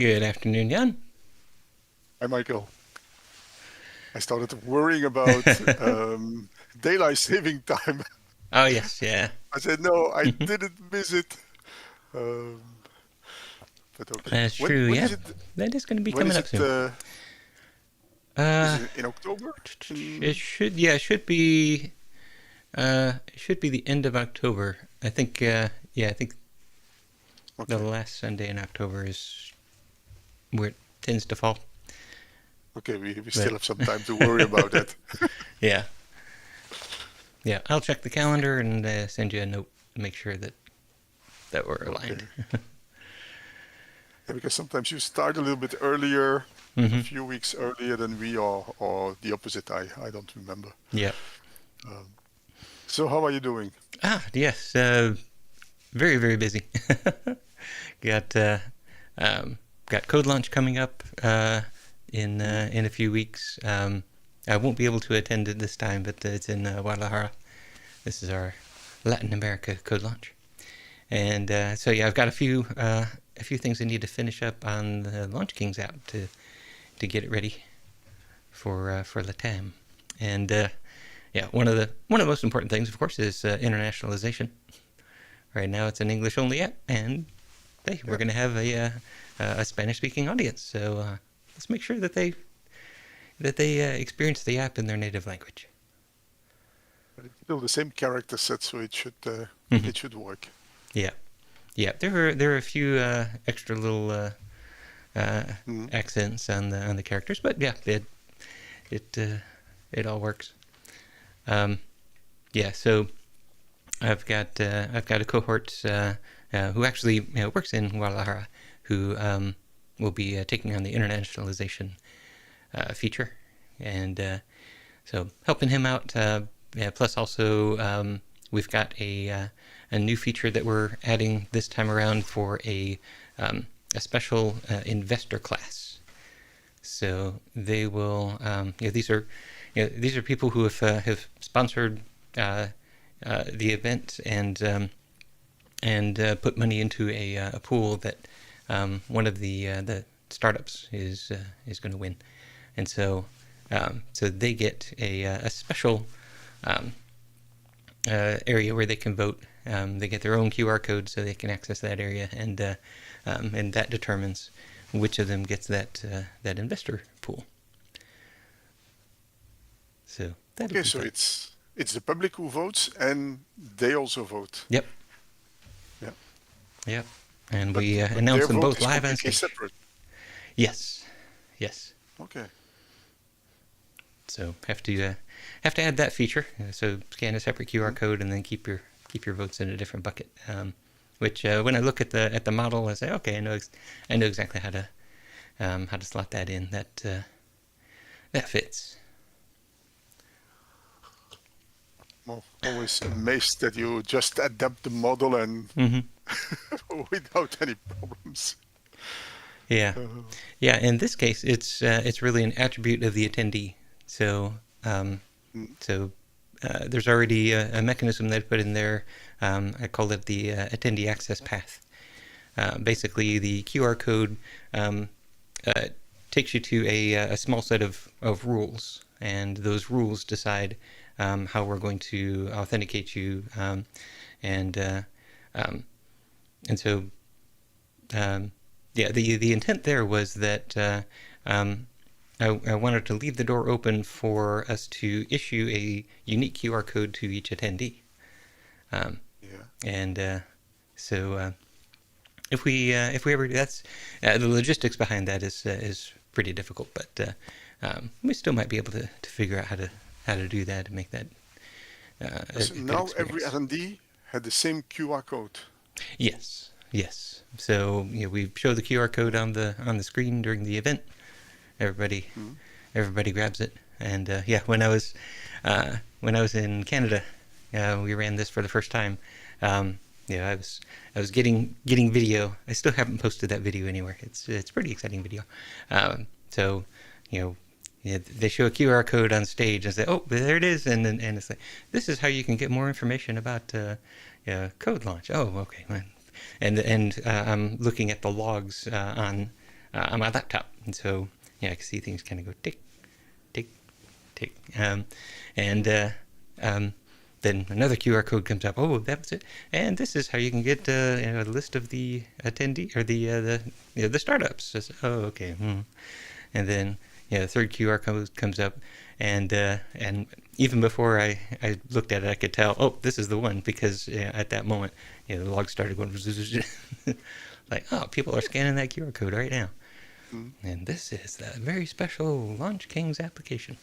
Good afternoon, Jan. Hi, Michael. I started worrying about daylight saving time. Oh, yes, yeah. I said, no, I didn't miss it. Um, but okay. That's When true, when yeah. is it? That is going to be When coming is up it? soon. Is Uh, it in October? it should, yeah, it should be the end of October. I think, I think the Okay. last Sunday in October is where it tends to fall. Okay. We But, still have some time to worry about that. yeah, yeah, I'll check the calendar and send you a note to make sure that we're aligned. Okay. Yeah, because sometimes you start a little bit earlier, a Mm-hmm. few weeks earlier than we are, or the opposite. I don't remember. Yeah. Um, so how are you doing? Ah, yes, very, very busy. got, um, got code launch coming up Hmm? in a few weeks. I won't be able to attend it this time, but it's in Guadalajara. This is our Latin America code launch, and so yeah, I've got a few things I need to finish up on the Launch Kings app to get it ready for Latam, and yeah, one of the most important things, of course, is internationalization. Right now, it's an English only app, and hey, we're Yeah, going to have a Spanish speaking audience. So let's make sure that they experience the app in their native language. but it's still the same character set, so Mm-hmm. it should work. Yeah, yeah. There are a few extra little uh, Hmm? accents on the characters, but yeah, it it all works. Um, yeah, so I've got a cohort who actually works in Guadalajara who will be taking on the internationalization feature, and so helping him out. Yeah, plus also we've got a new feature that we're adding this time around for a special investor class. So they will, these are people who have sponsored the event and put money into a pool that one of the startups is going to win, and so so they get a special um, area where they can vote. They get their own QR code so they can access that area, and that determines which of them gets that investor pool. So that'll Okay, be so fun. it's the public who votes and they also vote. Yep, Yeah. yep. And But we but their announce them vote both is live on completely stage. separate. Yes, yes. Okay. So have to add that feature. So scan a separate QR Hmm? code and then keep your votes in a different bucket. Which when I look at the model, I say, okay, I know exactly how to slot that in. That fits. Well, always amazed that you just adapt the model and Mm-hmm. without any problems. Yeah, Uh, yeah. In this case, it's really an attribute of the attendee. So um, mm, so there's already a mechanism that I put in there. I call it the attendee access path. Basically, the QR code um, uh, takes you to a small set of rules, and those rules decide how we're going to authenticate you, and um, and so um, yeah, the intent there was that um, I wanted to leave the door open for us to issue a unique QR code to each attendee, um, yeah. and so if we ever that's the logistics behind that is pretty difficult, but we still might be able to figure out how to do that and make that Because a good now every experience. attendee had the same QR code. Yes, yes. So we show the QR code on the screen during the event. Everybody Hmm? everybody grabs it, and yeah, when I was in Canada, we ran this for the first time. Yeah, I was getting video. I still haven't posted that video anywhere. It's pretty exciting video. So you know, yeah, they show a QR code on stage and say, "Oh, there it is," and it's like, "This is how you can get more information about code launch." Oh, okay. And I'm looking at the logs on my laptop, and so yeah, I can see things kind of go tick, tick, tick, and then another QR code comes up. Oh, that's it. And this is how you can get a list of the attendee or the startups. Just, oh, okay. And then the third QR code comes up, and even before I looked at it, I could tell. Oh, this is the one, because at that moment, the log started going. Like, oh, people are scanning that QR code right now. And this is the very special Launch Kings application.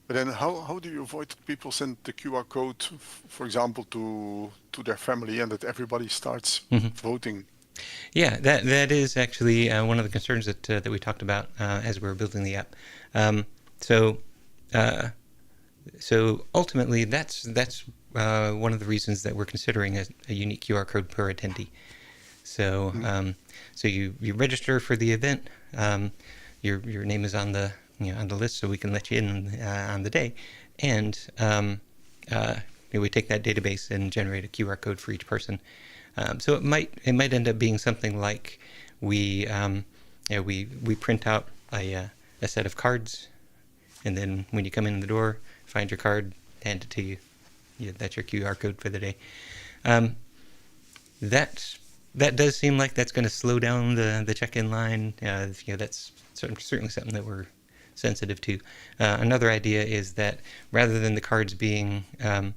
But then how do you avoid that people send the QR code, for example, to their family, and that everybody starts voting? Yeah, that is actually one of the concerns that we talked about as we were building the app. So ultimately, that's one of the reasons that we're considering a unique QR code per attendee. So so you register for the event. Your name is on the on the list, so we can let you in on the day, and we take that database and generate a QR code for each person. So it might end up being something like we print out a set of cards, and then when you come in the door, find your card, hand it to you. That's your QR code for the day. That does seem like that's going to slow down the check-in line. That's certainly something that we're sensitive to. Another idea is that rather than the cards being the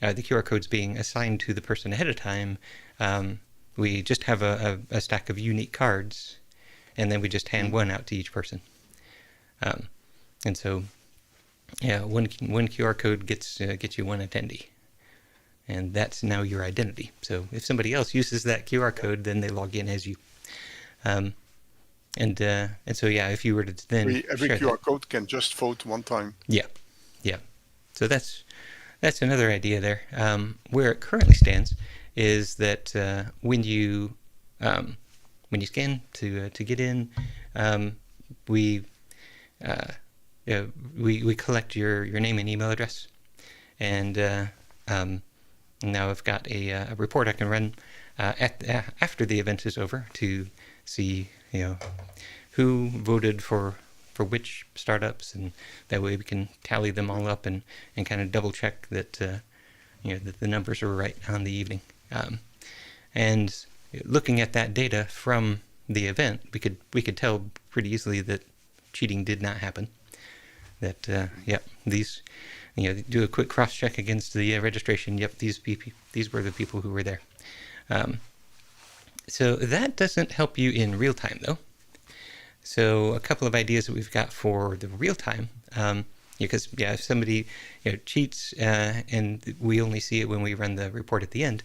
QR codes being assigned to the person ahead of time, we just have a stack of unique cards, and then we just hand one out to each person. And so, one QR code gets you one attendee, and that's now your identity. So if somebody else uses that QR code, then they log in as you. And so if you were to then every QR code can just vote one time. Yeah. So that's another idea there. Where it currently stands is that when you scan to get in, we collect your name and email address, and now I've got a report I can run after the event is over to see who voted for which startups, and that way we can tally them all up and kind of double check that that the numbers are right on the evening. And looking at that data from the event, we could tell pretty easily that cheating did not happen. That these do a quick cross check against the registration. Yep, these were the people who were there. So that doesn't help you in real time, though. So a couple of ideas that we've got for the real time, because if somebody cheats and we only see it when we run the report at the end,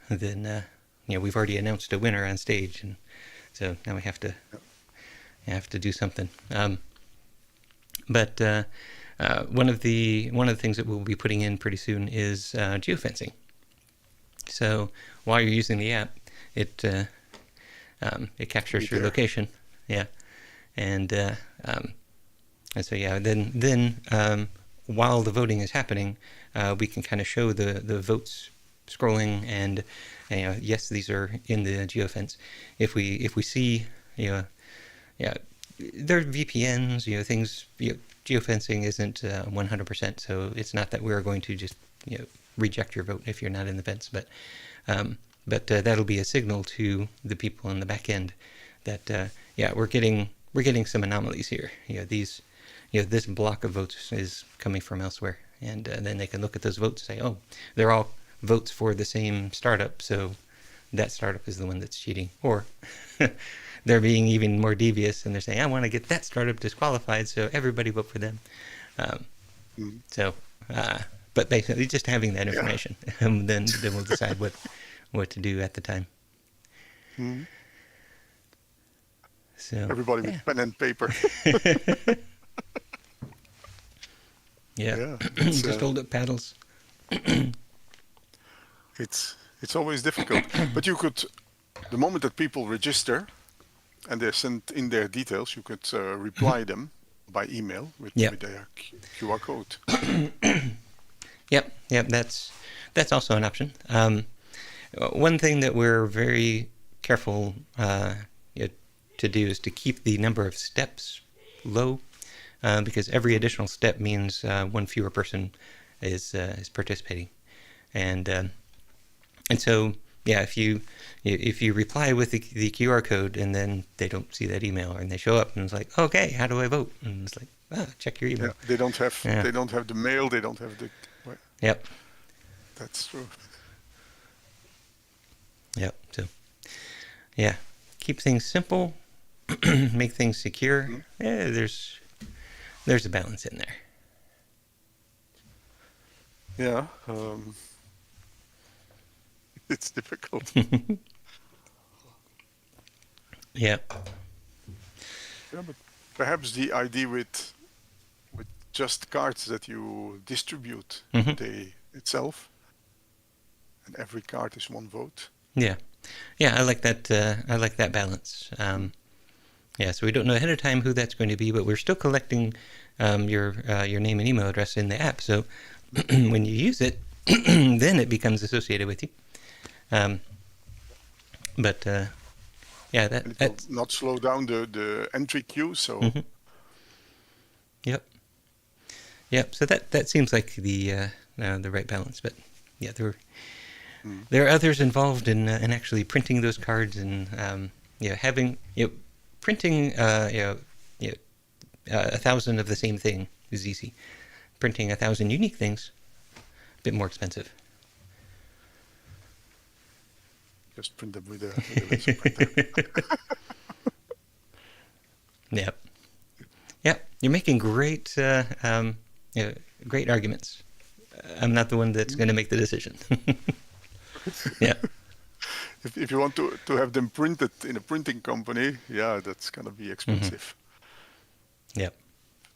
then we've already announced a winner on stage, and so now we have to do something. But one of the things that we'll be putting in pretty soon is geofencing. So while you're using the app, it captures your location. And so then while the voting is happening, we can kind of show the votes scrolling, and yes, these are in the geofence. If we see there are VPNs, things. Geofencing isn't 100%, so it's not that we're going to just reject your vote if you're not in the fence, but that'll be a signal to the people in the back end that we're getting some anomalies here. This block of votes is coming from elsewhere, and then they can look at those votes and say, oh, they're all votes for the same startup, so that startup is the one that's cheating. Or they're being even more devious, and they're saying, I want to get that startup disqualified, so everybody vote for them. But basically, just having that information, and then we'll decide what to do at the time. So everybody with pen and paper. Just hold up paddles. It's always difficult, but you could, the moment that people register and they send in their details, you could reply them by email with their QR code. Yep, that's also an option. One thing that we're very careful to do is to keep the number of steps low, because every additional step means one fewer person is participating, and so yeah, if you reply with the QR code and then they don't see that email and they show up and it's like, okay, how do I vote? And it's like, check your email. Yeah, they don't have the mail. They don't have the. Well, Yep. that's true. Yep. So yeah, keep things simple, make things secure. Mm-hmm. Yeah, there's a balance in there. Yeah, it's difficult. Yeah. Yeah, but perhaps the idea with just cards that you distribute Mm-hmm. the day itself, and every card is one vote. Yeah. Yeah, I like that. I like that balance. Yeah, so we don't know ahead of time who that's going to be, but we're still collecting your name and email address in the app. So when you use it, then it becomes associated with you. But yeah, And it will that's not slow down the entry queue. So Mhm. Yep. Yep. So that seems like the right balance. But yeah, there are others involved in actually printing those cards and having printing 1,000 of the same thing is easy. Printing 1,000 unique things, a bit more expensive. just print them with a laser printer. Yep. Yep. You're making great great arguments. I'm not the one that's going to make the decision. Yeah. If you want to have them printed in a printing company, yeah, that's gonna be expensive. Yep.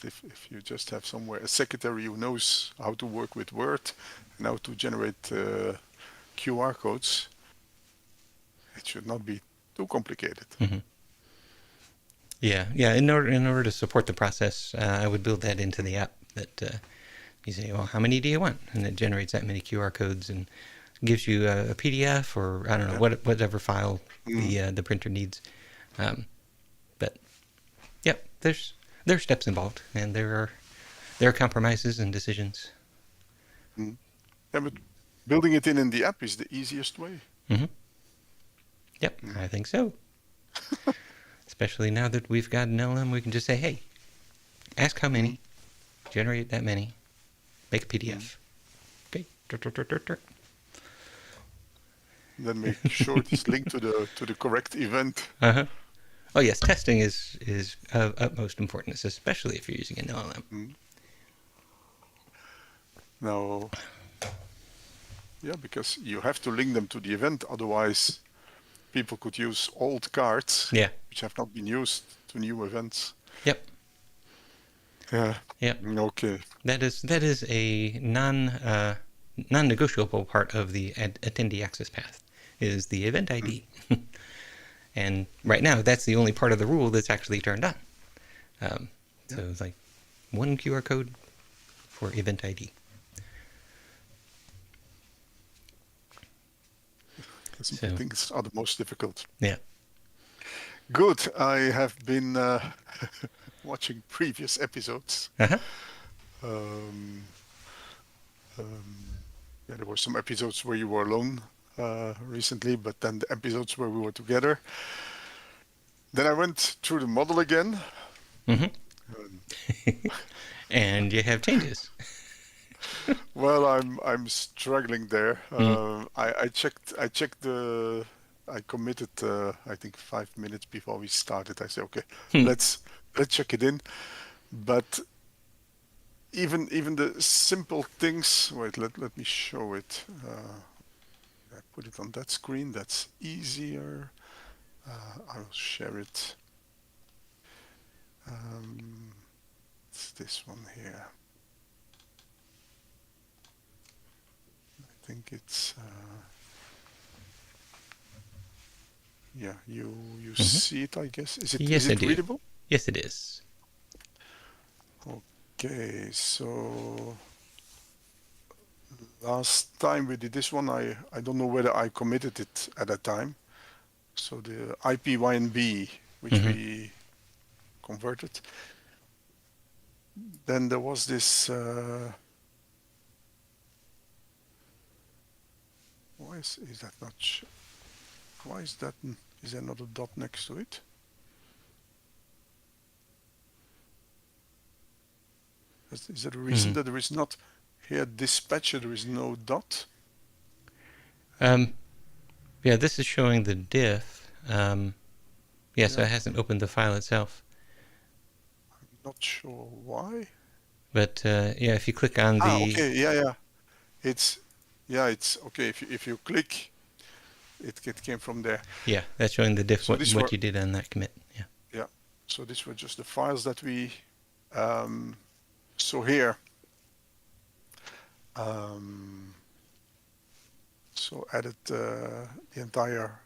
If you just have somewhere a secretary who knows how to work with Word and how to generate QR codes, it should not be too complicated. Yeah. Yeah. In order to support the process, I would build that into the app. That you say, well, how many do you want, and it generates that many QR codes and gives you a PDF or I don't know whatever file the printer needs. But yep, there are steps involved, and there are compromises and decisions. Yeah, but building it in the app is the easiest way. Yep, I think so. Especially now that we've got an LM, we can just say, hey, ask how many, generate that many, make a PDF. Okay. Then make sure it's linked to the correct event. Uh-huh. Oh yes, testing is of utmost importance, especially if you're using an LLM. Now, yeah, because you have to link them to the event, otherwise people could use old cards which have not been used to new events. Yep. Yeah. Yep. Okay. That is a non-negotiable part of the attendee access path is the event ID. And right now, that's the only part of the rule that's actually turned on. So it's like one QR code for event ID. I think are the most difficult. Yeah. Good. I have been watching previous episodes. Uh-huh. Yeah, there were some episodes where you were alone recently, but then the episodes where we were together. Then I went through the model again. And you have changes. Well, I'm struggling there. I checked I committed I think 5 minutes before we started. I said, okay, let's check it in. But even the simple things. Wait, let me show it. I put it on that screen. That's easier. I'll share it. It's this one here. I think it's yeah, you see it, I guess. Is it readable? Yes, it is. Okay, so last time we did this one, I don't know whether I committed it at that time, So the IPYNB, which Mm-hmm. we converted. Then there was this. Why is that not? Why is that? Is there not a dot next to it? Is there a reason Mm-hmm. that there is not here dispatcher? There is no dot. Yeah, this is showing the diff. So it hasn't opened the file itself. I'm not sure why. But if you click on the... Okay, yeah. It's okay. If you click, it came from there. Yeah, that's showing the diff, So what you did on that commit. Yeah. Yeah. So these were just the files that we. So here. So added the entire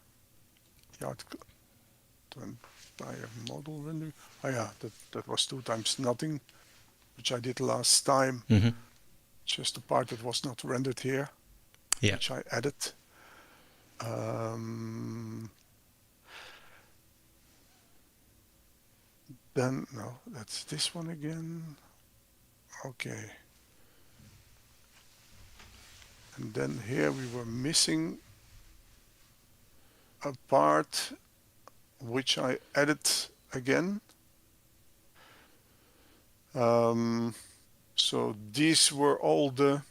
entire model render. Oh yeah, that was 2 times nothing, which I did last time. Mm-hmm. Just the part that was not rendered here, which I added. Then no, that's this one again. Okay. And then here we were missing a part which I added again. So these were all the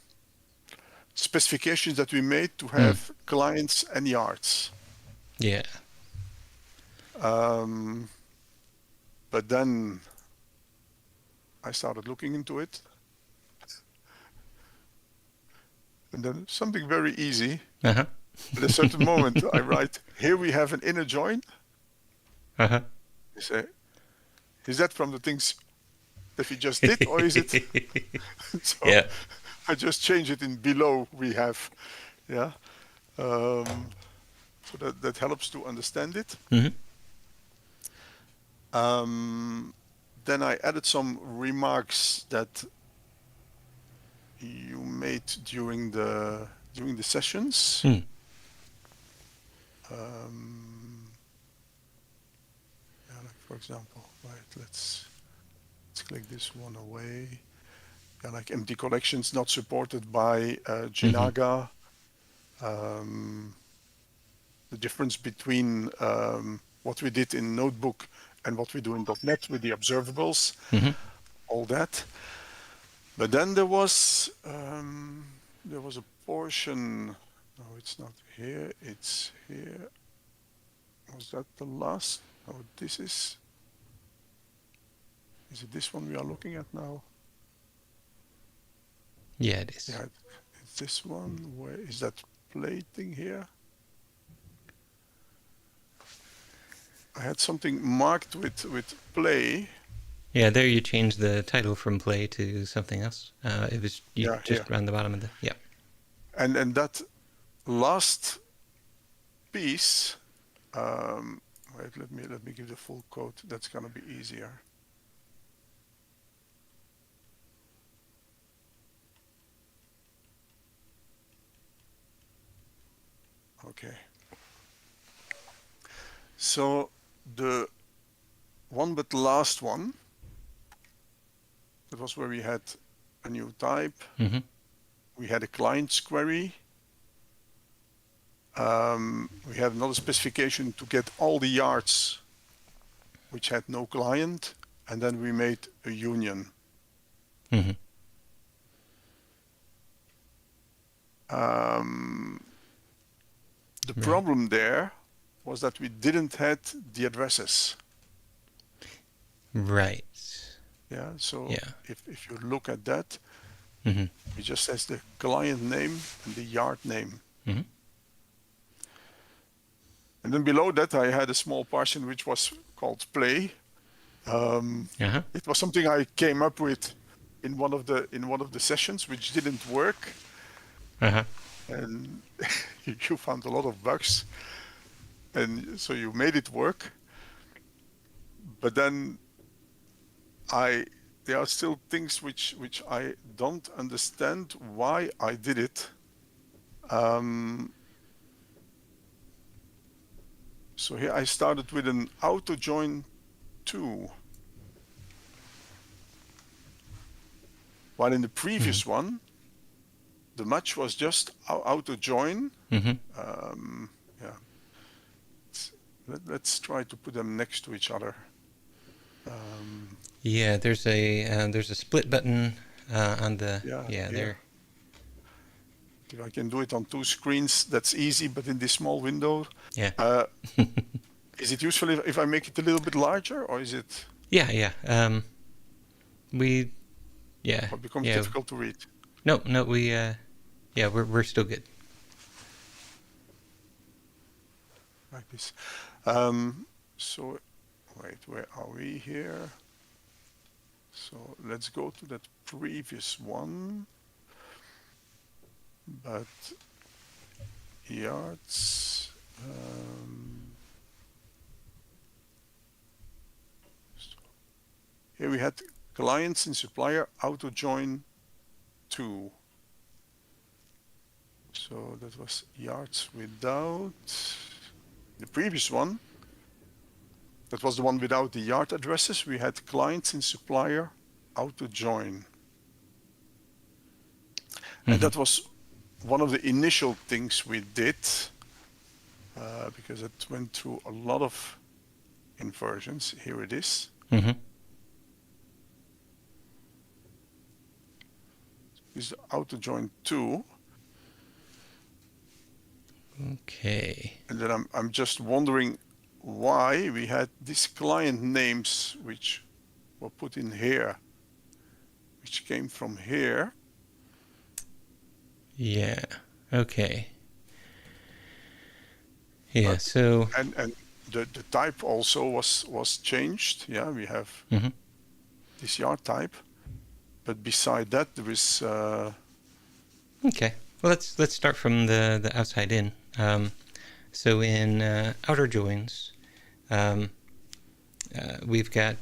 specifications that we made to have clients and yards. Yeah. But then I started looking into it. And then something very easy. Uh-huh. At a certain moment, I write, here we have an inner join. Uh-huh. I say, is that from the things that we just did, or is it? So yeah. I just change it in below we have. Yeah. So that helps to understand it. Mm-hmm. Then I added some remarks that you made during the sessions. Mm. Like for example, right? Let's click this one away. Yeah, like empty collections not supported by Jinaga. The difference between what we did in Notebook and what we do in .NET with the observables, all that. But then there was a portion. No, it's not here. It's here. Was that the last? Oh, this is. Is it this one we are looking at now? Yeah, it is. Yeah, it's this one. Where is that play thing here? I had something marked with play. Yeah, there you changed the title from play to something else. It was just here. around the bottom of the And that last piece. Wait, let me give the full code. That's gonna be easier. Okay. So the one but the last one, that was where we had a new type. We had a client's query. We had another specification to get all the yards which had no client, and then we made a union. The problem there was that we didn't have the addresses. Right. Yeah. So if you look at that, it just says the client name and the yard name. And then below that, I had a small portion which was called play. It was something I came up with in one of the sessions, which didn't work. And you found a lot of bugs, and so you made it work. But then there are still things which I don't understand why I did it. So here I started with an auto join 2. While in the previous one, the match was just auto join. Yeah. Let's try to put them next to each other. Yeah, there's a split button on the there. If I can do it on 2 screens, that's easy. But in this small window, Yeah. Is it useful if I make it a little bit larger, or is it? Yeah. It becomes difficult to read. No, we're still good. Like this. So, wait, where are we here? So let's go to that previous one. But yards. Here we had clients and supplier auto join 2. So that was yards without. The previous one, that was the one without the yard addresses. We had clients and supplier auto join. And that was one of the initial things we did, because it went through a lot of inversions. Here it is. This is auto join 2. Okay. And then I'm just wondering why we had these client names which were put in here, which came from here. Yeah. Okay. Yeah. So. And the type also was changed. Yeah, we have this yard type, but beside that there is. Okay. Well, let's start from the outside in. So in outer joins, we've got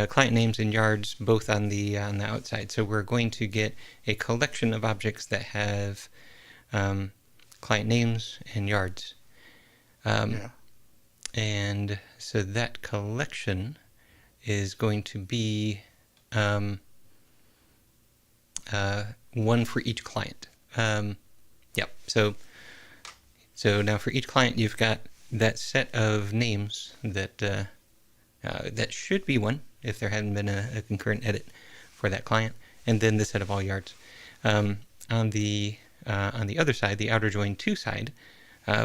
client names and yards both on the outside. So we're going to get a collection of objects that have client names and yards. And so that collection is going to be one for each client. So now for each client, you've got that set of names that that should be one if there hadn't been a concurrent edit for that client, and then the set of all yards. On the other side, the outer join 2 side,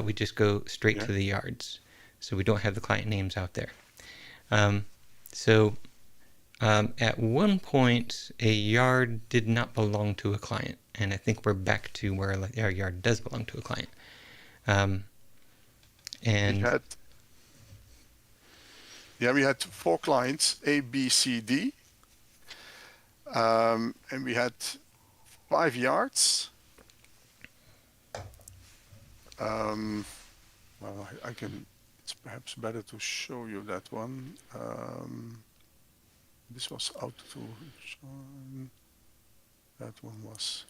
we just go straight to the yards, so we don't have the client names out there. At one point, a yard did not belong to a client, and I think we're back to where our yard does belong to a client. We had 4 clients, A, B, C, D, and we had 5 yards. Well, I can. It's perhaps better to show you that one. This was auto join. That one was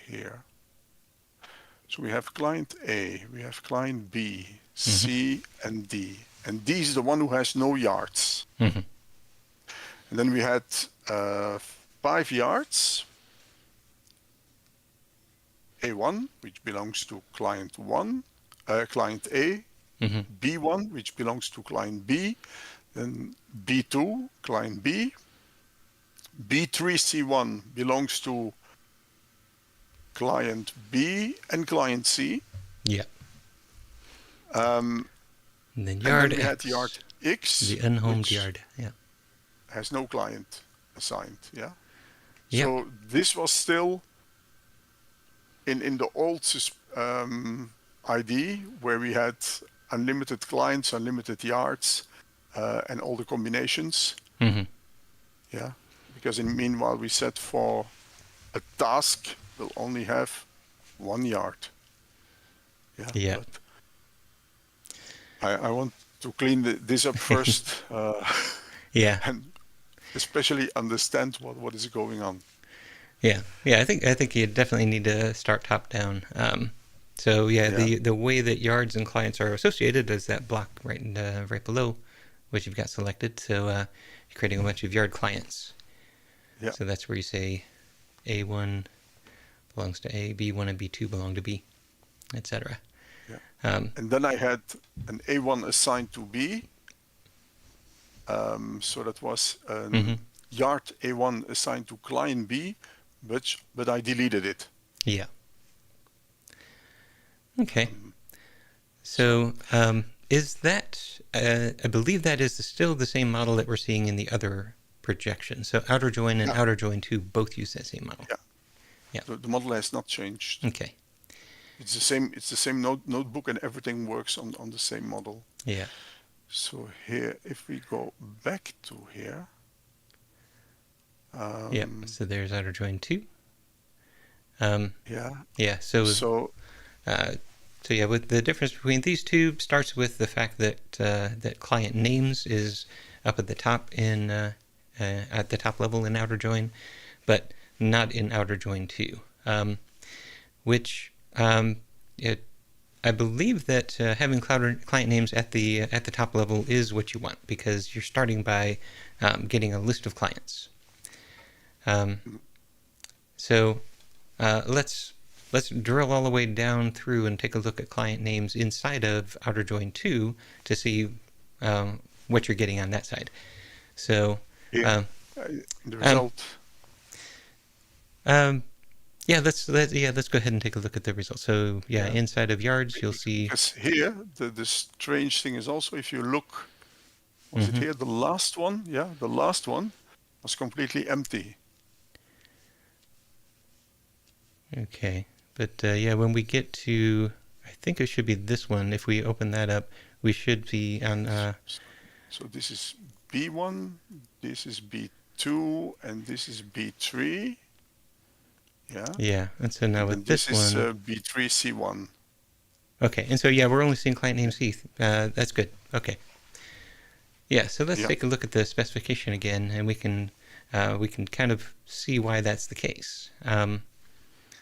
here. So we have client A, we have client B, C, and D. And D is the one who has no yards. And then we had 5 yards. A1, which belongs to client 1, client A. B1, which belongs to client B. Then B2, client B. B3C1 belongs to client B and client C. Yeah. And then yard we X, had yard X, the unhomed yard. Yeah. Has no client assigned. Yeah. Yep. So this was still in the old ID where we had unlimited clients, unlimited yards, and all the combinations. Yeah. Because meanwhile we set for a task will only have 1 yard. Yeah. But I want to clean this up first. And especially understand what is going on. Yeah. I think you definitely need to start top down. So yeah, Yeah. the way that yards and clients are associated is that block right below, which you've got selected. So you're creating a bunch of yard clients. Yeah. So that's where you say A1 belongs to A, B1 and B2 belong to B, etc. Yeah. And then I had an A1 assigned to B. So that was yard A1 assigned to client B, but I deleted it. Yeah. Okay. So is that, I believe that is still the same model that we're seeing in the other projection. So outer join and outer join 2 both use that same model. Yeah. Yeah. The model has not changed. Okay. It's the same. It's the same notebook, and everything works on the same model. Yeah. So here, if we go back to here. Yeah. So there's outer join 2. Yeah. Yeah. So yeah, with the difference between these two starts with the fact that that client names is up at the top in at the top level in outer join, but not in outer join 2, which I believe that having client names at the top level is what you want, because you're starting by getting a list of clients. So let's drill all the way down through and take a look at client names inside of outer join 2 to see what you're getting on that side. So the result. Let's go ahead and take a look at the results. So inside of yards, you'll see. Because here, the strange thing is also, if you look, was it here, the last one? Yeah, the last one was completely empty. Okay, but when we get to, I think it should be this one. If we open that up, we should be on. So this is B1, this is B2, and this is B3. Yeah. Yeah, and so now with this one, this is B3C1. Okay, and so we're only seeing client name C. That's good. Okay. Yeah, so let's take a look at the specification again, and we can kind of see why that's the case.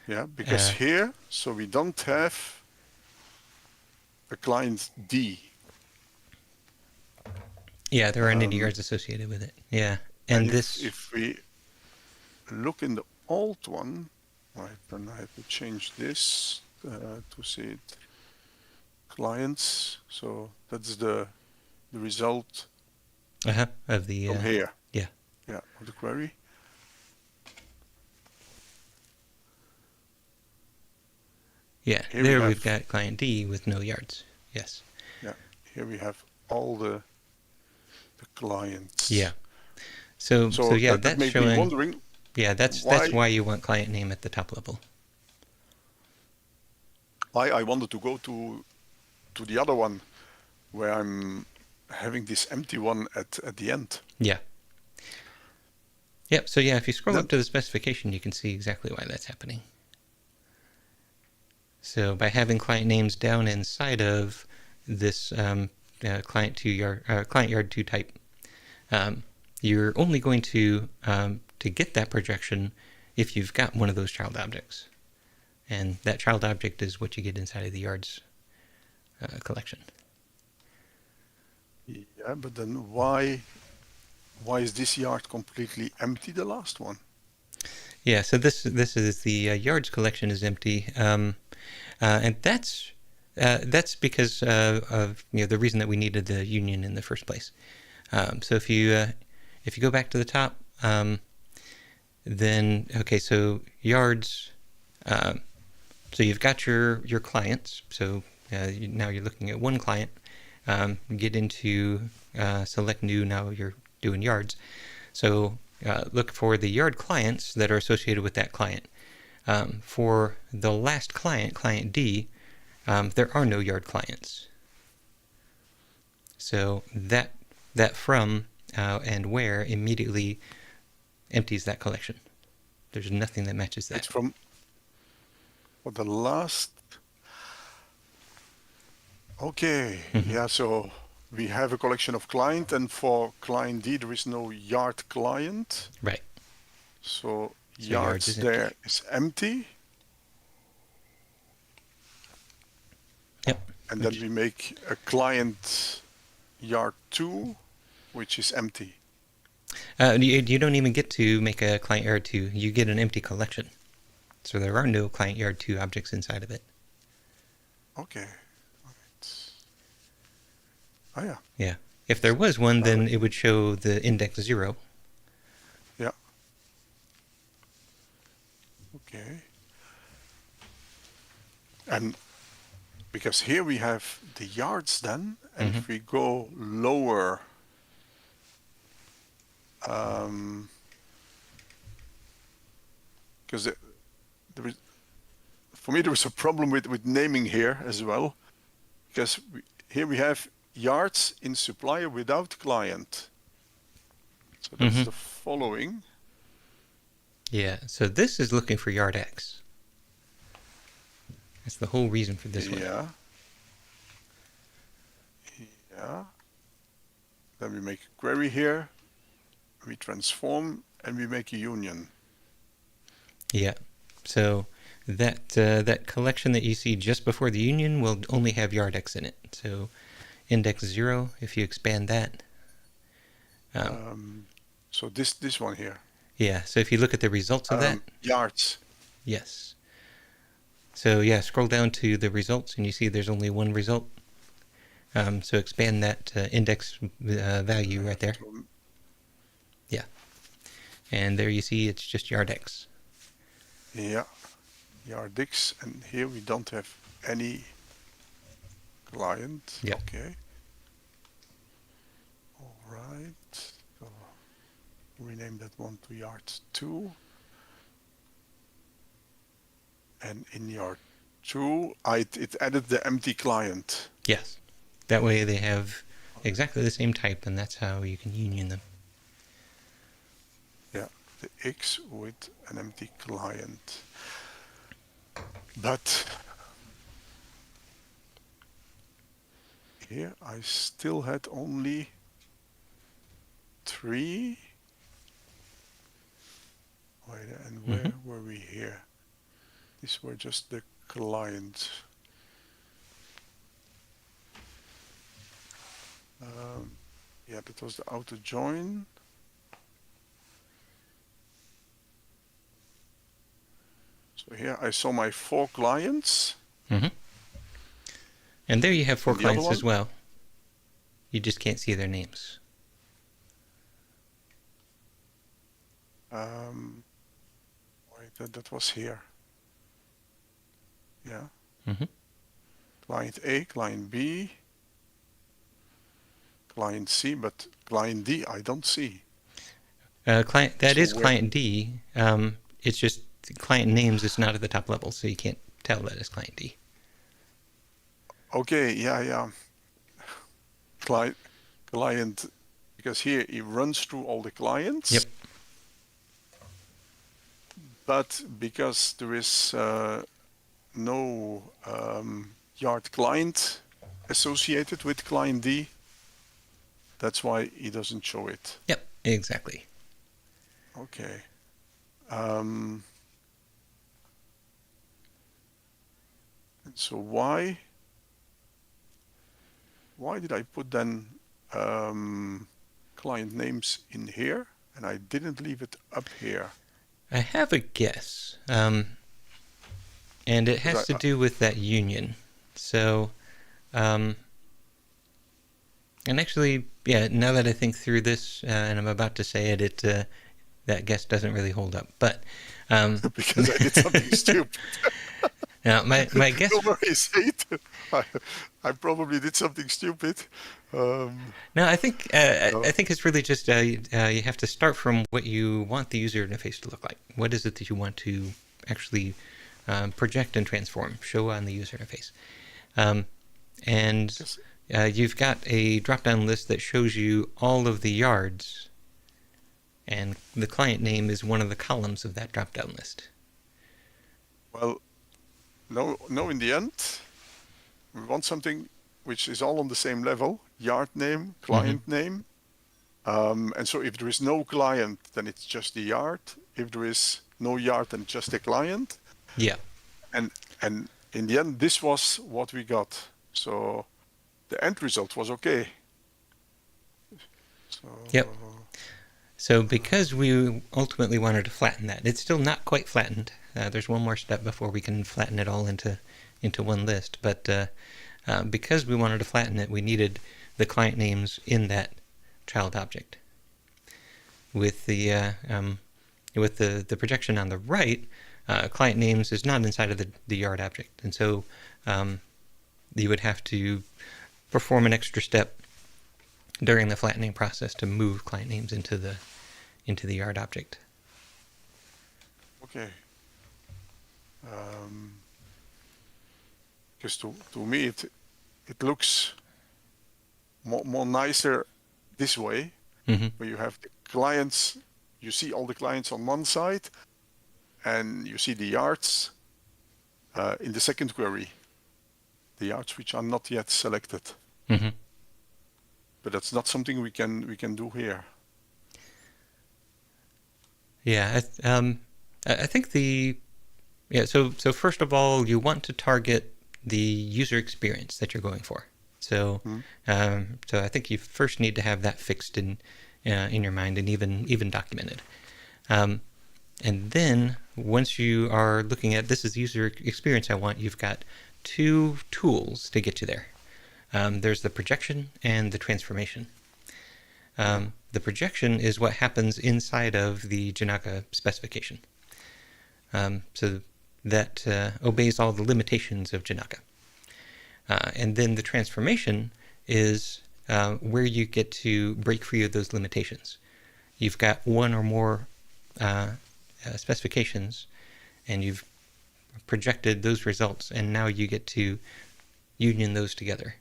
Yeah, because here, so we don't have a client D. Yeah, there aren't any yards associated with it. Yeah, and this. If we look in the old one, right, then I have to change this to see it. Clients. So that's the result of the from here. Yeah. Yeah, of the query. Yeah, here there we've got client D with no yards. Yes. Yeah, here we have all the clients. Yeah. So that's made showing. Me wondering. Yeah, that's why you want client name at the top level. I wanted to go to the other one where I'm having this empty one at the end. Yeah. Yep. So if you scroll up to the specification, you can see exactly why that's happening. So by having client names down inside of this client yard 2 type, you're only going to get that projection if you've got one of those child objects, and that child object is what you get inside of the yards collection. Yeah, but then why is this yard completely empty? The last one. Yeah, so this is the yards collection is empty. And that's because of the reason that we needed the union in the first place. So if you go back to the top, then so yards. So you've got your clients. So now you're looking at one client. Get into select new. Now you're doing yards. So look for the yard clients that are associated with that client. For the last client, client D, there are no yard clients. So that from and where immediately empties that collection. There's nothing that matches that. It's from the last. Okay. Yeah. So we have a collection of client, and for client D there is no yard client. Right. So yards there is empty. And then we make a client yard 2, which is empty. You don't even get to make a client yard 2. You get an empty collection. So there are no client yard 2 objects inside of it. Okay. Right. Oh, yeah. Yeah. If there was one, then it would show the index 0. Yeah. Okay. And because here we have the yards then, and if we go lower, because for me there was a problem with naming here as well, because here we have yards in supplier without client. So that's the following. Yeah, so this is looking for yard X. That's the whole reason for this one. Yeah. Yeah. Then we make a query here, we transform, and we make a union. Yeah. So that collection that you see just before the union will only have yard X in it. So index 0, if you expand that. So this one here. Yeah, so if you look at the results of that. Yards. Yes. So yeah, scroll down to the results and you see there's only one result. So expand that index value right there. Yeah. And there you see it's just yard X. Yeah, yard X, and here we don't have any client. Yeah. Okay. All right. So rename that one to yard 2. And in yard 2, it added the empty client. Yes. That way they have exactly the same type, and that's how you can union them. Yeah, the X with an empty client. But here I still had only 3. Wait, and where were we here? These were just the clients. Yeah, that was the auto join. So here I saw my 4 clients. And there you have 4 And the other clients as one? well. You just can't see their names. Wait, that was here. Yeah. Mhm. Client A, client B, client C, but client D I don't see. Client that So is where- client D. It's just the client names is not at the top level, so you can't tell that it's client D. Okay, yeah. Client, because here he runs through all the clients. Yep. But because there is no yard client associated with client D, that's why he doesn't show it. Yep. Exactly. Okay. And so why did I put then client names in here and I didn't leave it up here? I have a guess, and it has to do with that union. So, and actually, yeah, now that I think through this, and I'm about to say it, that guess doesn't really hold up. But Because I did something stupid. now, my guess. Don't worry, say it. I probably did something stupid. No, I think it's really just you have to start from what you want the user interface to look like. What is it that you want to actually project and transform, show on the user interface? And you've got a drop-down list that shows you all of the yards, and the client name is one of the columns of that drop-down list. Well, no, in the end, we want something which is all on the same level, yard name, client name. And so if there is no client, then it's just the yard. If there is no yard, then just the client. Yeah. And in the end, this was what we got. So the end result was okay. So, Yep. So because we ultimately wanted to flatten that, it's still not quite flattened. There's one more step before we can flatten it all into one list. But because we wanted to flatten it, we needed the client names in that child object. With the projection on the right, client names is not inside of the yard object, and so you would have to perform an extra step during the flattening process to move client names into the yard object. Okay. Because to me it looks more nicer this way, where you have the clients, you see all the clients on one side, and you see the yards in the second query, the yards which are not yet selected. But that's not something we can do here. Yeah, I think so first of all, you want to target the user experience that you're going for. So so I think you first need to have that fixed in your mind and even documented. And then once you are looking at this is the user experience I want, you've got two tools to get you there. There's the projection and the transformation. The projection is what happens inside of the Janaka specification. So that obeys all the limitations of Janaka. And then the transformation is where you get to break free of those limitations. You've got one or more specifications, and you've projected those results, and now you get to union those together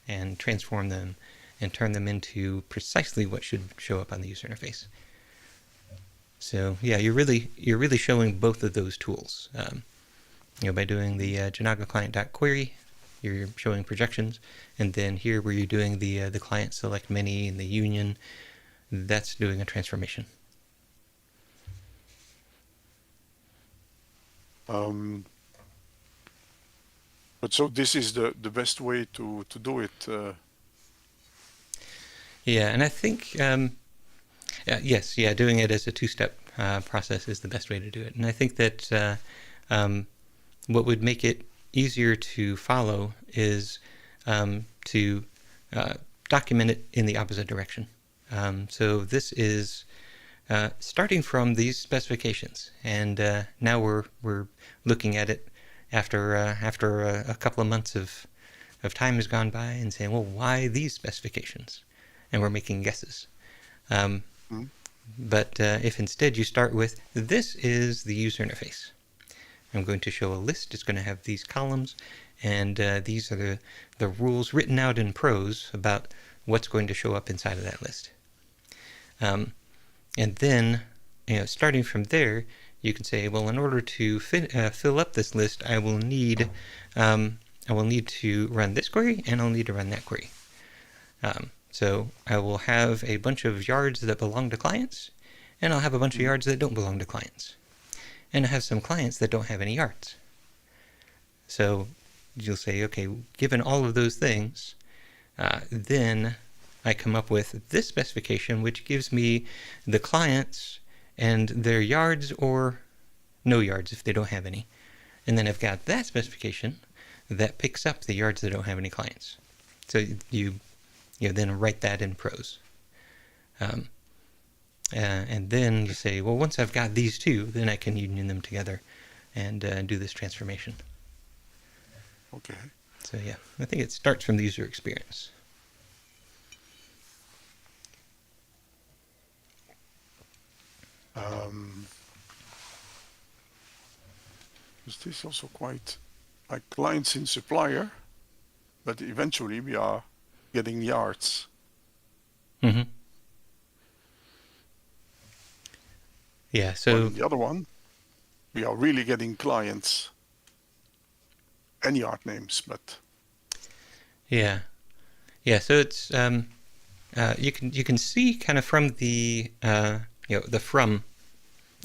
and transform them and turn them into precisely what should show up on the user interface. So yeah, you're really showing both of those tools. By doing the Janaka client.query, you're showing projections, and then here where you're doing the client select many and the union, that's doing a transformation. But so this is the best way to do it. Yeah, and I think yes, doing it as a two-step process is the best way to do it. And I think that what would make it easier to follow is to document it in the opposite direction. So this is starting from these specifications, and now we're looking at it after a couple of months of time has gone by and saying, well, why these specifications? And we're making guesses. But if instead you start with, this is the user interface. I'm going to show a list. It's going to have these columns, and these are the rules written out in prose about what's going to show up inside of that list. And then, starting from there, you can say, well, in order to fill up this list, I will need to run this query, and I'll need to run that query. So I will have a bunch of yards that belong to clients, and I'll have a bunch of yards that don't belong to clients. And I have some clients that don't have any yards. So you'll say, okay, given all of those things, then I come up with this specification, which gives me the clients and their yards or no yards if they don't have any. And then I've got that specification that picks up the yards that don't have any clients. So you then write that in prose. And then you say, well, once I've got these two, then I can union them together and do this transformation. Okay. So yeah, I think it starts from the user experience. Is this also quite like clients in supplier, but eventually we are getting yards. Yeah, so in the other one, we are really getting clients and yard names, but yeah. So it's you can see kind of from the the from,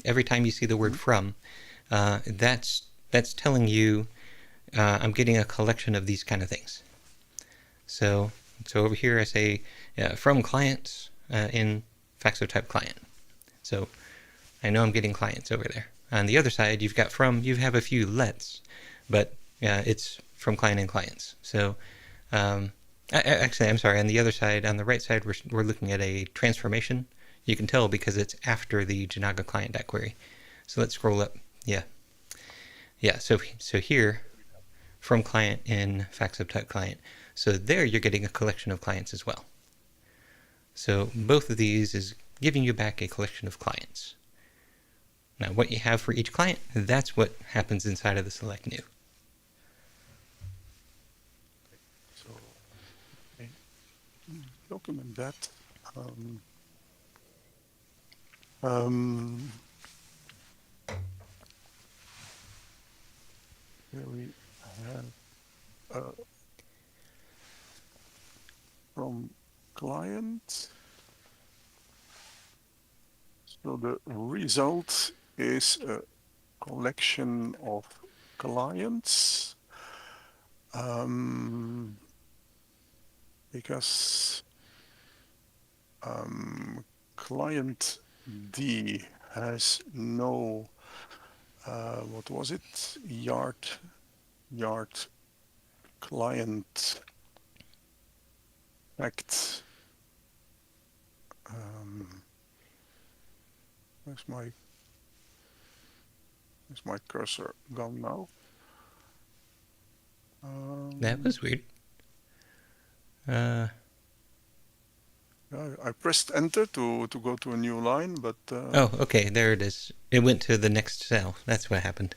every time you see the word from, that's telling you I'm getting a collection of these kind of things. So over here I say from clients in FACSO type client. So I know I'm getting clients over there. On the other side, you have a few lets, but it's from client and clients. So actually, I'm sorry, on the other side, on the right side, we're looking at a transformation. You can tell because it's after the Janaga client.query. So let's scroll up. Yeah. So here, from client in FACSO type client. So there you're getting a collection of clients as well. So both of these is giving you back a collection of clients. Now what you have for each client, that's what happens inside of the select new. So, okay. Document that. Here we have from client. So the result is a collection of clients. Because client D has no what was it? Yard client fact. Where's my cursor gone now? That was weird. I pressed enter to go to a new line, but oh, okay, there it is. It went to the next cell. That's what happened.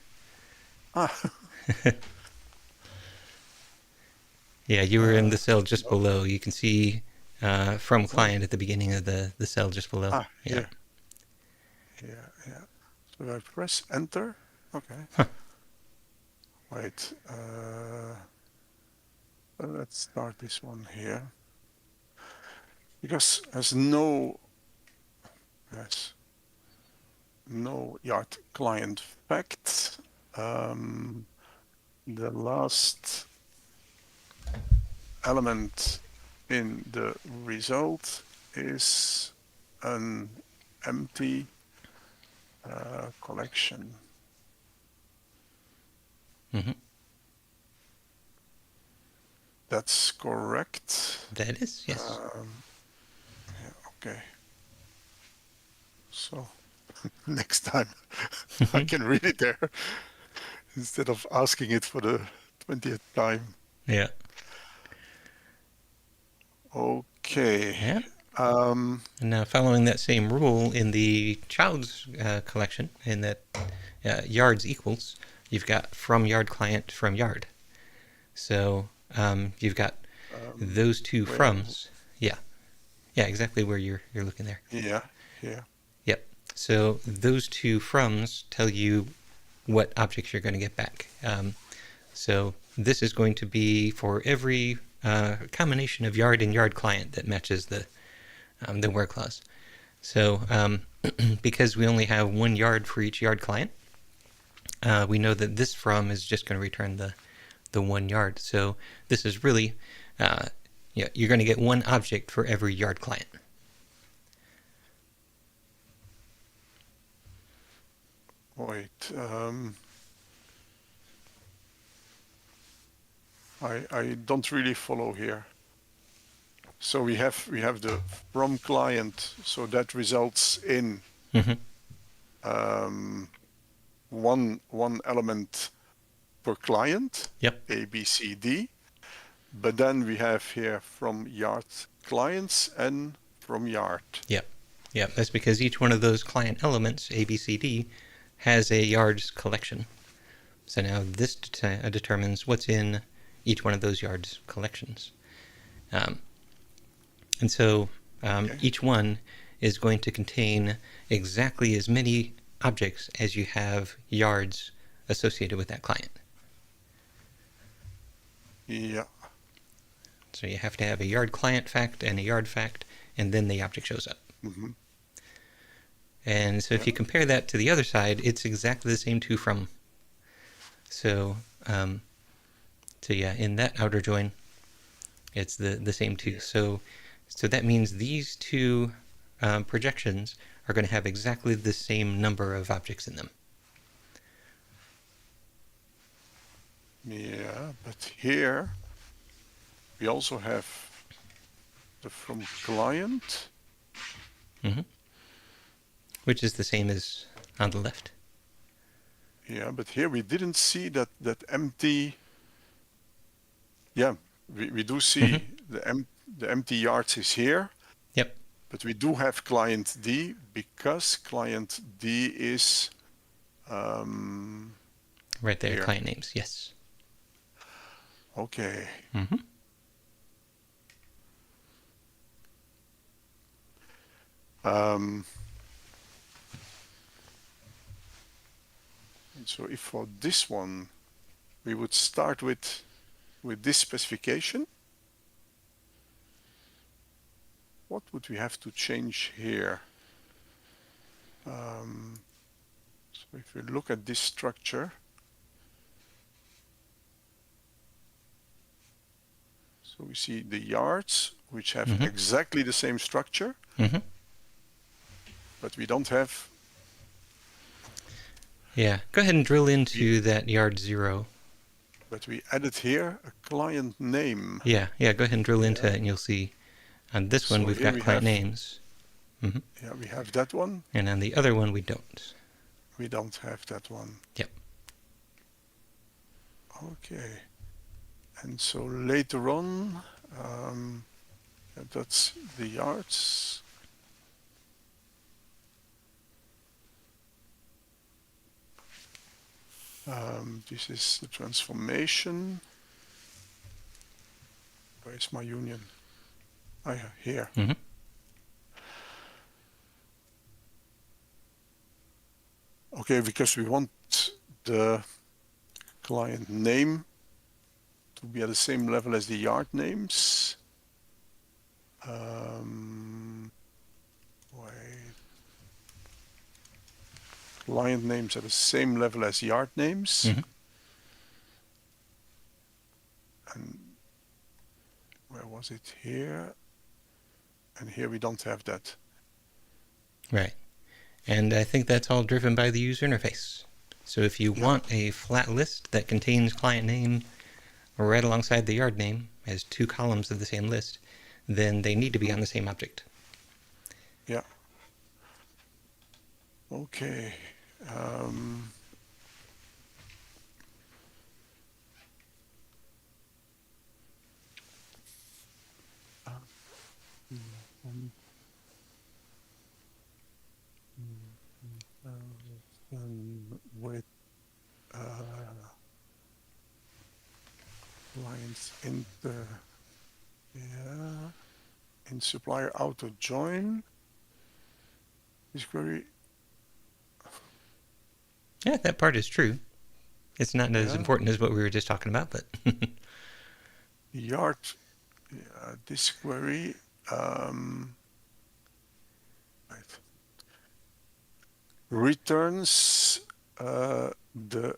Yeah, you were in the cell just below. You can see from client at the beginning of the cell just below. Yeah. So I press enter. Okay. Huh. Wait. Let's start this one here. Because there's no yard client fact. The last element in the result is an empty collection. Mm-hmm. That's correct. That is, yes. Okay. So next time I can read it there instead of asking it for the 20th time. Yeah. Okay. Yeah. And now following that same rule in the child's collection, in that yards equals, you've got from yard client from yard. So you've got those two froms. Yeah, exactly where you're looking there. Yeah. Yep. So those two froms tell you what objects you're going to get back. So this is going to be for every combination of yard and yard client that matches the where clause. So because we only have one yard for each yard client, we know that this from is just going to return the 1 yard. So this is really, you're going to get one object for every yard client. Wait. I don't really follow here. So we have the from client, so that results in one element per client. Yep. A, B, C, D. But then we have here from yard clients and from yard. Yep. That's because each one of those client elements, A, B, C, D, has a yards collection. So now this determines what's in each one of those yards collections. And so each one is going to contain exactly as many objects as you have yards associated with that client. Yeah. So you have to have a yard client fact and a yard fact, and then the object shows up. Mm-hmm. And so if you compare that to the other side, it's exactly the same two from. So yeah, in that outer join, It's the same two. So that means these two projections are going to have exactly the same number of objects in them. Yeah, but here we also have the from client. Mm-hmm. Which is the same as on the left. Yeah, but here we didn't see that empty. Yeah, we do see the empty yards is here. Yep. But we do have client D because client D is right there, here. Client names, yes. Okay. Mm-hmm. So if for this one we would start with this specification, what would we have to change here? So if we look at this structure, so we see the yards which have exactly the same structure, but we don't have. Yeah, go ahead and drill into that yard 0. But we added here a client name. Yeah, go ahead and drill into it and you'll see on this one we've got client names. Yeah, we have that one. And on the other one we don't. We don't have that one. Yep. Okay. And so later on, that's the yards. This is the transformation. Where is my union? Oh yeah, here. Okay, because we want the client name to be at the same level as the yard names. Wait. Client names at the same level as yard names. And where was it? Here. And here we don't have that. Right. And I think that's all driven by the user interface. So if you want a flat list that contains client name right alongside the yard name as 2 columns of the same list, then they need to be on the same object. Yeah. Okay. With lines in the in supplier auto join this query. Yeah, that part is true. It's not as important as what we were just talking about, but yard this query returns the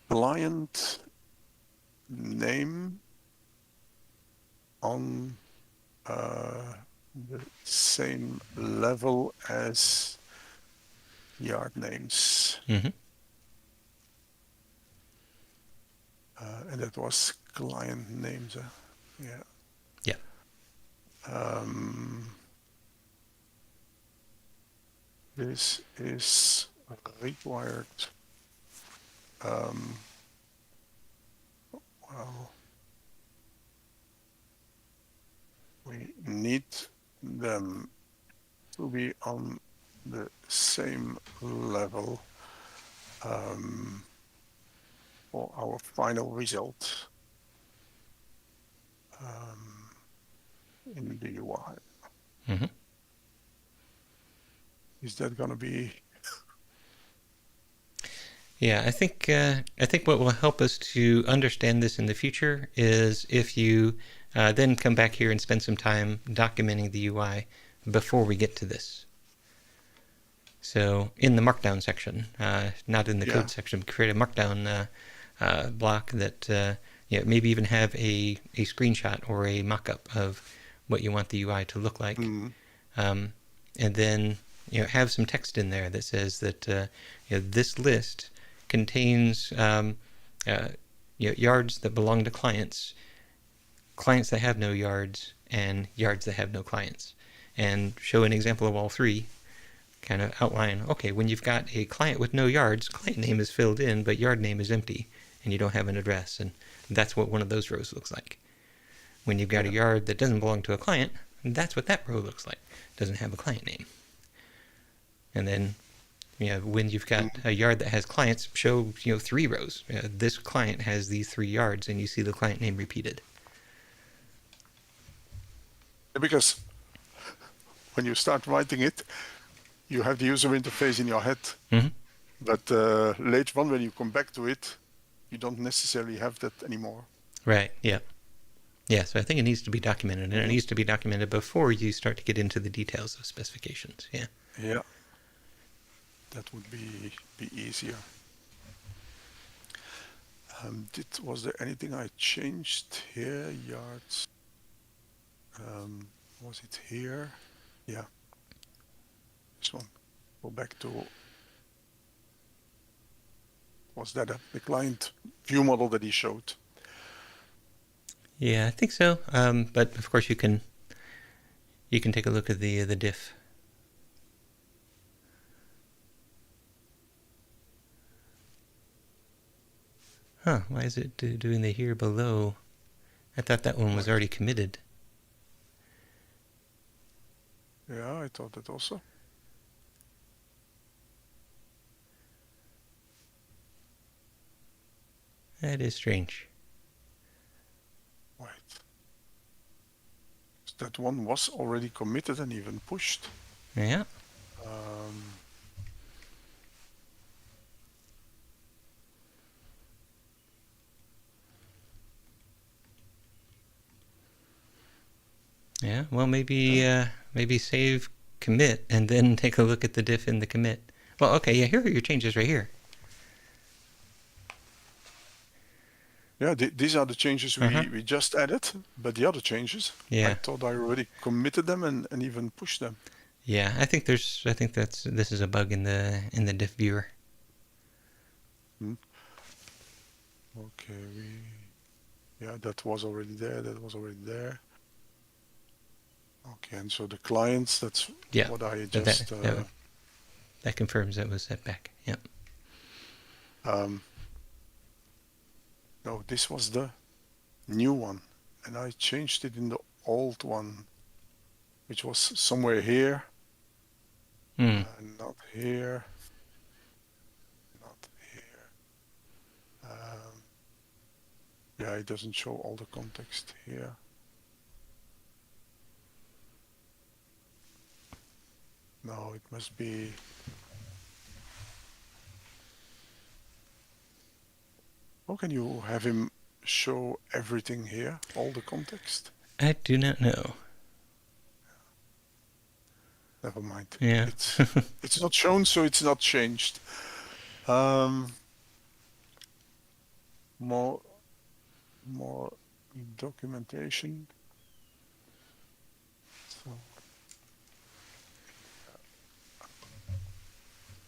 client name on the same level as yard names. And that was client names. Yeah. This is required. Well, we need them to be on the same level for our final result in the UI. Is that going to be? Yeah, I think what will help us to understand this in the future is if you then come back here and spend some time documenting the UI before we get to this. So in the Markdown section, not in the code section, create a Markdown block that maybe even have a screenshot or a mock-up of what you want the UI to look like. And then have some text in there that says that this list contains yards that belong to clients that have no yards, and yards that have no clients, and show an example of all three. Kind of outline, okay, when you've got a client with no yards, client name is filled in, but yard name is empty, and you don't have an address, and that's what one of those rows looks like. When you've got a yard that doesn't belong to a client, that's what that row looks like. It doesn't have a client name. And then, when you've got a yard that has clients, show 3 rows. This client has these 3 yards, and you see the client name repeated. Because when you start writing it, you have the user interface in your head, but later on when you come back to it, you don't necessarily have that anymore. Right, yeah. Yeah, so I think it needs to be documented, and it needs to be documented before you start to get into the details of specifications, yeah. Yeah, that would be easier. Was there anything I changed here? Yards. Was it here? Yeah. This one. Go back to, was that the client view model that he showed? Yeah, I think so. But of course you can take a look at the diff. Huh, why is it doing the here below? I thought that one was already committed. Yeah, I thought that also. That is strange. Right. That one was already committed and even pushed. Yeah. Yeah, well, maybe save commit and then take a look at the diff in the commit. Well, okay, yeah, here are your changes right here. Yeah, these are the changes we just added, but the other changes, I thought I already committed them and even pushed them. Yeah, I think this is a bug in the diff viewer. Okay, that was already there. Okay, and so the clients, that's what I just... That confirms that was set back, yep. No, this was the new one, and I changed it in the old one, which was somewhere here, not here, not here. Yeah, it doesn't show all the context here. No, it must be... How can you have him show everything here, all the context? I do not know. Never mind. Yeah. It's not shown, so it's not changed. More documentation. So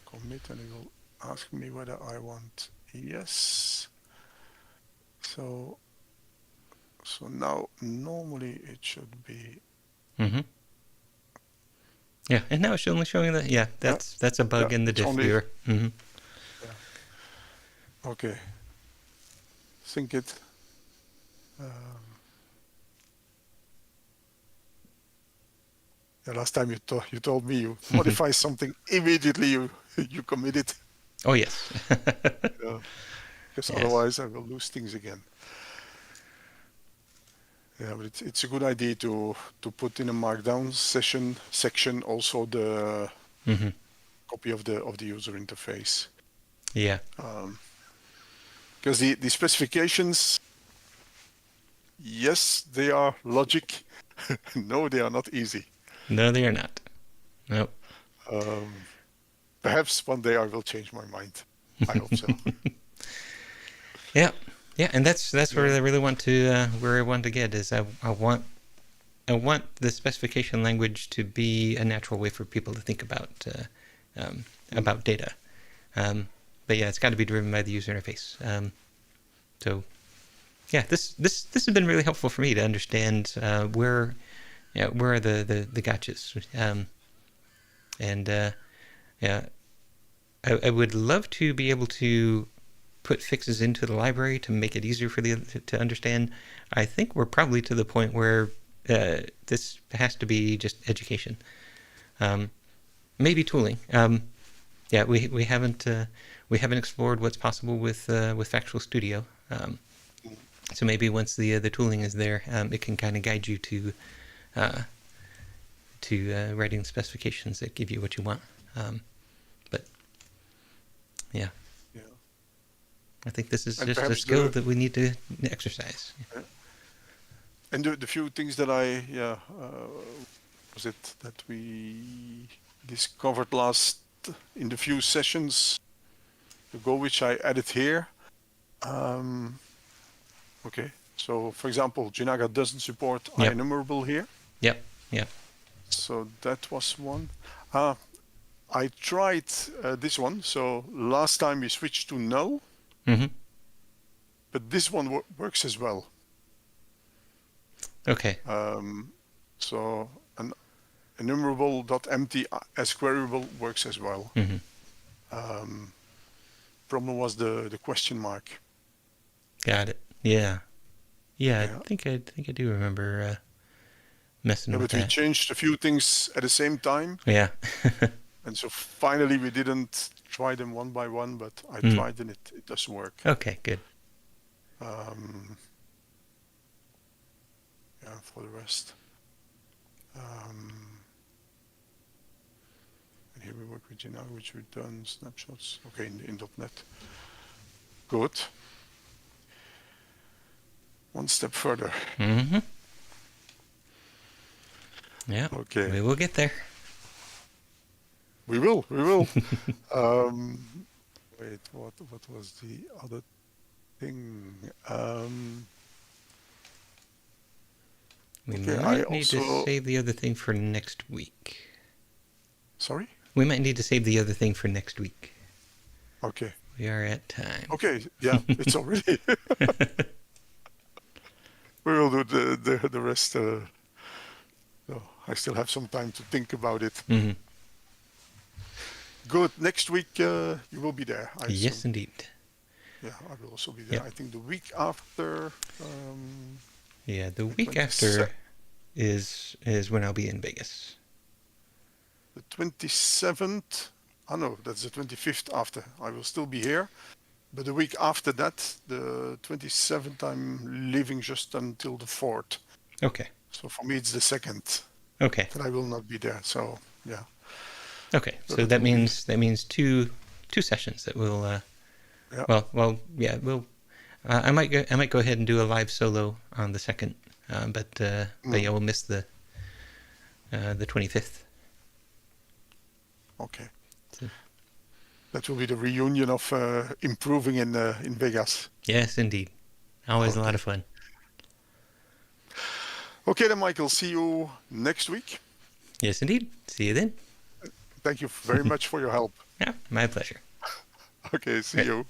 commit, and it will ask me whether I want yes. So now normally it should be. Yeah, and now it's only showing that. Yeah, that's a bug in the diff viewer. Okay. Sync it. Last time you told me you modify something immediately you commit it. Oh yes. Because otherwise I will lose things again. Yeah, but it's a good idea to put in a markdown section also the copy of the user interface. Yeah. Because the specifications, yes, they are logic. No, they are not easy. No, they are not. Nope. Perhaps one day I will change my mind. I hope so. Yeah. Yeah, and that's where I really want to where I want to get is I want the specification language to be a natural way for people to think about data. But yeah, it's got to be driven by the user interface. So yeah, this has been really helpful for me to understand where are the gotchas. Yeah, I would love to be able to put fixes into the library to make it easier for to understand. I think we're probably to the point where this has to be just education. Maybe tooling. Yeah, we haven't explored what's possible with Factual Studio. So maybe once the tooling is there, it can kind of guide you to writing specifications that give you what you want. But yeah, I think this is just a skill that we need to exercise. And the few things that was it that we discovered in the few sessions ago, which I added here. Okay, so for example, Jinaga doesn't support IEnumerable here. Yep. So that was one. I tried this one. So last time we switched to null, but this one works as well. Okay. So an enumerable.empty as queryable works as well. Problem was the question mark. Got it. Yeah. I think I do remember messing with but that. we changed a few things at the same time. Yeah. And so finally we didn't try them one by one, but I tried and it does work. Okay, good. For the rest. And here we work with Jinaga, which return snapshots. Okay, in .NET. Good. One step further. Yeah. Okay. We will get there. We will. Wait, what was the other thing? We might need to save the other thing for next week. Sorry? We might need to save the other thing for next week. Okay. We are at time. Okay, yeah, it's already. We will do the rest. So I still have some time to think about it. Good. Next week you will be there. Yes, indeed. Yeah, I will also be there. I think the week after. Yeah, the week after is when I'll be in Vegas. The 27th. Oh no, that's the 25th after. I will still be here. But the week after that, the 27th, I'm leaving just until the 4th. Okay. So for me, it's the 2nd. Okay. That I will not be there. So yeah. Okay. So that means two sessions that will. We'll. I might go ahead and do a live solo on the 2nd, but yeah, we'll miss the 25th. Okay. That will be the reunion of improving in Vegas. Yes, indeed. Always a lot of fun. Okay then, Michael. See you next week. Yes, indeed. See you then. Thank you very much for your help. Yeah, my pleasure. Okay, see you.